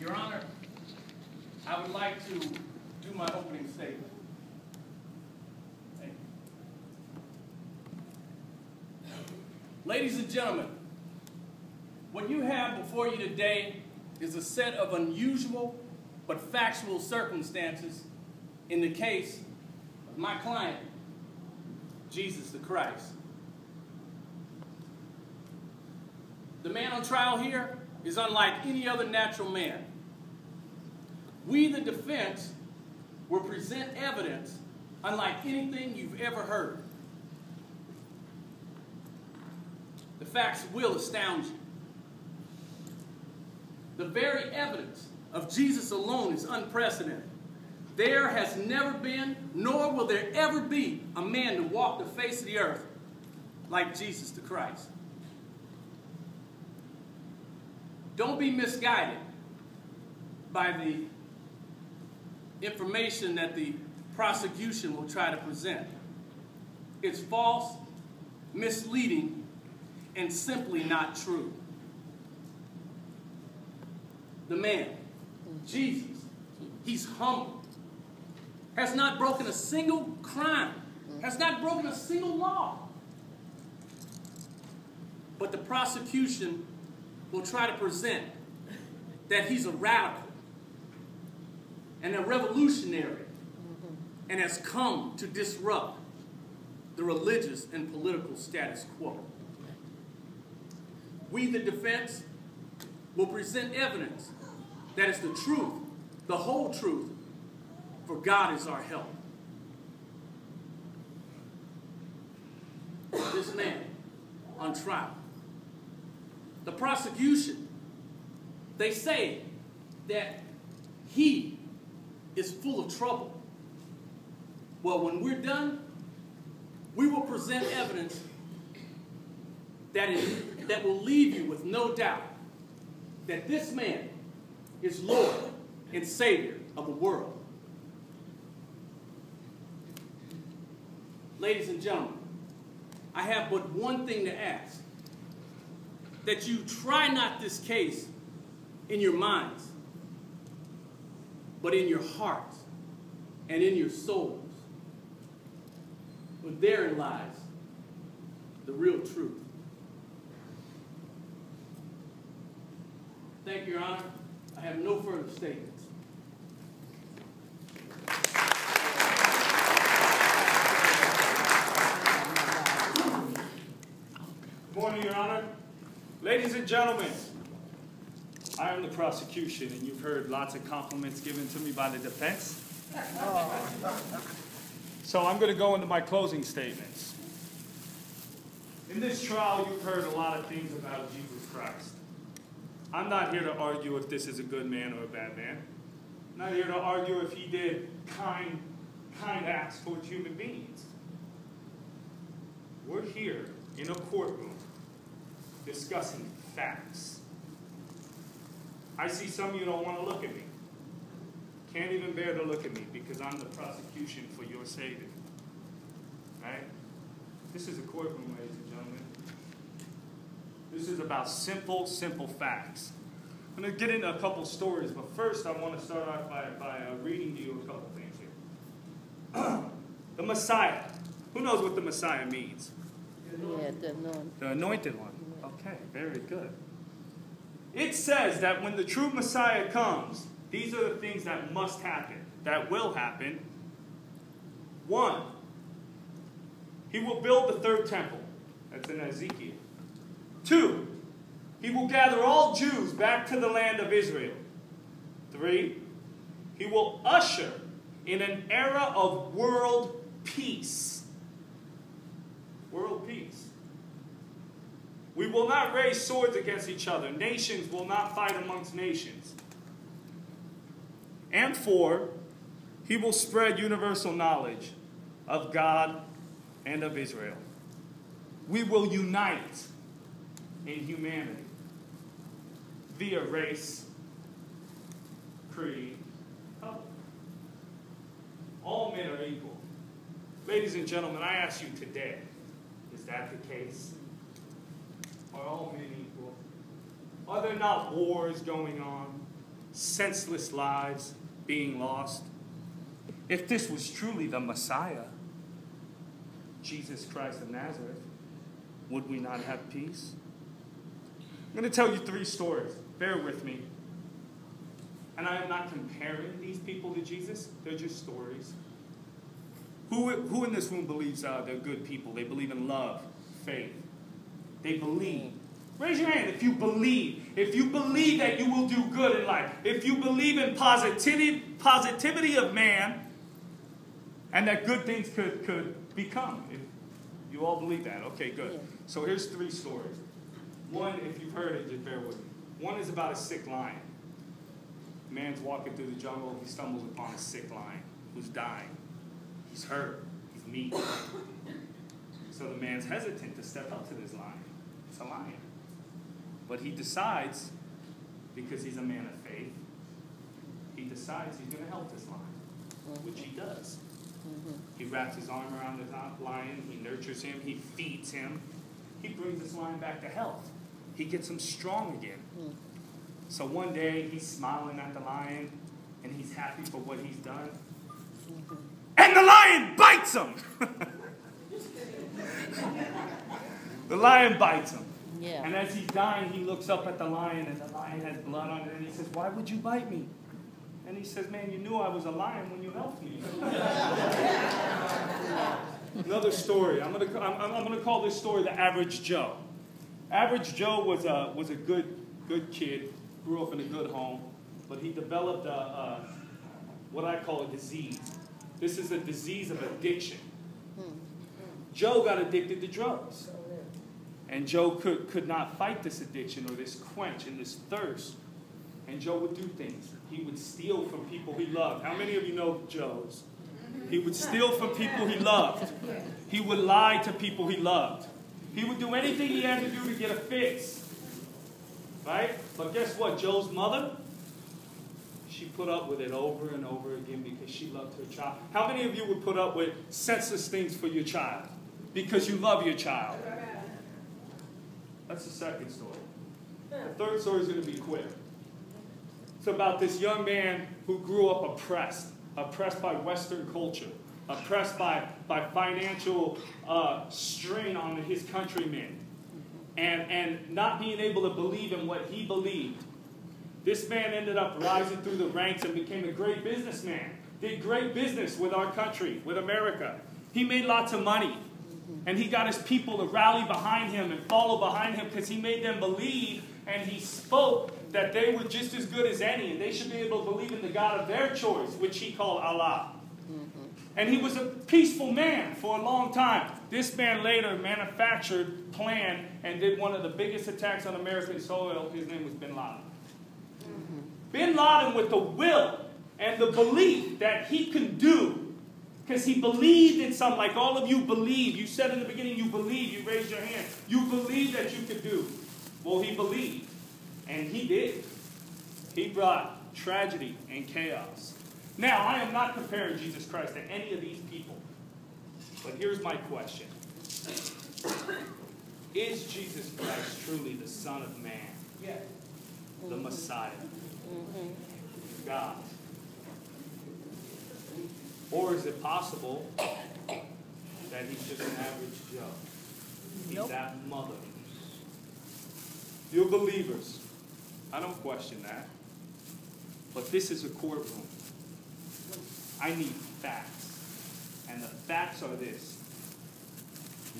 Your Honor, I would like to do my opening statement. Thank you. Ladies and gentlemen, what you have before you today is a set of unusual but factual circumstances in the case of my client, Jesus the Christ. The man on trial here is unlike any other natural man. We, the defense, will present evidence unlike anything you've ever heard. The facts will astound you. The very evidence of Jesus alone is unprecedented. There has never been, nor will there ever be, a man to walk the face of the earth like Jesus the Christ. Don't be misguided by the information that the prosecution will try to present. It's false, misleading, and simply not true. The man, Jesus, he's humble, has not broken a single crime, has not broken a single law. But the prosecution will try to present that he's a radical and a revolutionary and has come to disrupt the religious and political status quo. We, the defense, will present evidence that is the truth, the whole truth, for God is our help. This man on trial. The prosecution, they say that he is full of trouble. Well, when we're done, we will present evidence that will leave you with no doubt that this man is Lord and Savior of the world. Ladies and gentlemen, I have but one thing to ask. That you try not this case in your minds, but in your hearts and in your souls. For therein lies the real truth. Thank you, Your Honor. I have no further statements. Good morning, Your Honor. Ladies and gentlemen, I am the prosecution, and you've heard lots of compliments given to me by the defense. So I'm going to go into my closing statements. In this trial, you've heard a lot of things about Jesus Christ. I'm not here to argue if this is a good man or a bad man. I'm not here to argue if he did kind acts towards human beings. We're here in a courtroom discussing facts. I see some of you don't want to look at me. Can't even bear to look at me because I'm the prosecution for your Savior. Right? This is a courtroom, ladies and gentlemen. This is about simple facts. I'm going to get into a couple stories, but first I want to start off by reading to you a couple things here. The Messiah. Who knows what the Messiah means? Yeah, the anointed one. Okay, very good. It says that when the true Messiah comes, these are the things that must happen, that will happen. 1, he will build the third temple. That's in Ezekiel. 2, he will gather all Jews back to the land of Israel. 3, he will usher in an era of world peace. World peace. We will not raise swords against each other. Nations will not fight amongst nations. And 4, he will spread universal knowledge of God and of Israel. We will unite in humanity via race, creed, color. All men are equal. Ladies and gentlemen, I ask you today, is that the case? Are all men equal? Are there not wars going on? senseless lives being lost. If this was truly the Messiah, Jesus Christ of Nazareth, would we not have peace? I'm going to tell you 3 stories. Bear with me. And I am not comparing these people to Jesus. They're just stories. Who in this room believes they're good people? They believe in love, faith. They believe. Raise your hand if you believe. If you believe that you will do good in life. If you believe in positivity of man and that good things could become. If you all believe that. Okay, good. Yeah. So here's 3 stories. One, if you've heard it, just bear with me. One is about a sick lion. A man's walking through the jungle. He stumbles upon a sick lion who's dying. He's hurt. He's meek. So the man's hesitant to step up to this lion. It's a lion. But he decides, because he's a man of faith, he decides he's going to help this lion, which he does. He wraps his arm around the lion. He nurtures him. He feeds him. He brings this lion back to health. He gets him strong again. So one day, he's smiling at the lion, and he's happy for what he's done. And the lion bites him! The lion bites him. Yeah. And as he's dying, he looks up at the lion, and the lion has blood on it, and he says, "Why would you bite me?" And he says, "Man, you knew I was a lion when you helped me." Another story. I'm gonna call this story the Average Joe. Average Joe was a good kid, grew up in a good home, but he developed what I call a disease. This is a disease of addiction. Joe got addicted to drugs. And Joe could not fight this addiction or this quench and this thirst. And Joe would do things. He would steal from people he loved. How many of you know Joe's? He would steal from people he loved. He would lie to people he loved. He would do anything he had to do to get a fix. Right? But guess what? Joe's mother, she put up with it over and over again because she loved her child. How many of you would put up with senseless things for your child because you love your child? That's the second story. The third story is going to be quick. It's about this young man who grew up oppressed by Western culture, oppressed by financial strain on his countrymen, and not being able to believe in what he believed. This man ended up rising through the ranks and became a great businessman, did great business with our country, with America. He made lots of money. And he got his people to rally behind him and follow behind him because he made them believe and he spoke that they were just as good as any and they should be able to believe in the God of their choice, which he called Allah. And he was a peaceful man for a long time. This man later manufactured, planned, and did one of the biggest attacks on American soil. His name was Bin Laden. Bin Laden with the will and the belief that he could do. Because he believed in something, like all of you believe. You said in the beginning you believe. You raised your hand. You believed that you could do. Well, he believed. And he did. He brought tragedy and chaos. Now, I am not comparing Jesus Christ to any of these people. But here's my question. Is Jesus Christ truly the Son of Man? Yes. The Messiah? God? Or is it possible that he's just an average Joe? He's that mother. You're believers. I don't question that. But this is a courtroom. I need facts. And the facts are this.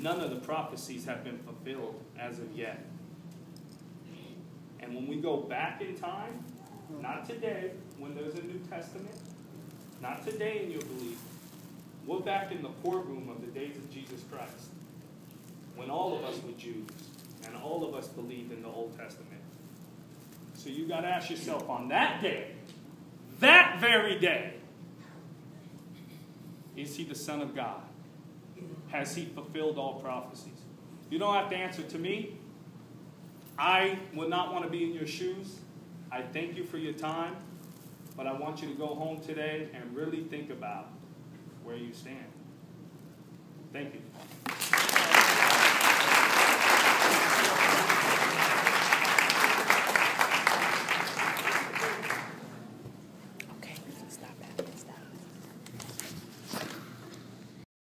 None of the prophecies have been fulfilled as of yet. And when we go back in time, not today, when there's a New Testament, not today in your belief. We're back in the courtroom of the days of Jesus Christ, when all of us were Jews and all of us believed in the Old Testament. So you got to ask yourself on that day, that very day, is he the Son of God? Has he fulfilled all prophecies? You don't have to answer to me. I would not want to be in your shoes. I thank you for your time. But I want you to go home today and really think about where you stand. Thank you.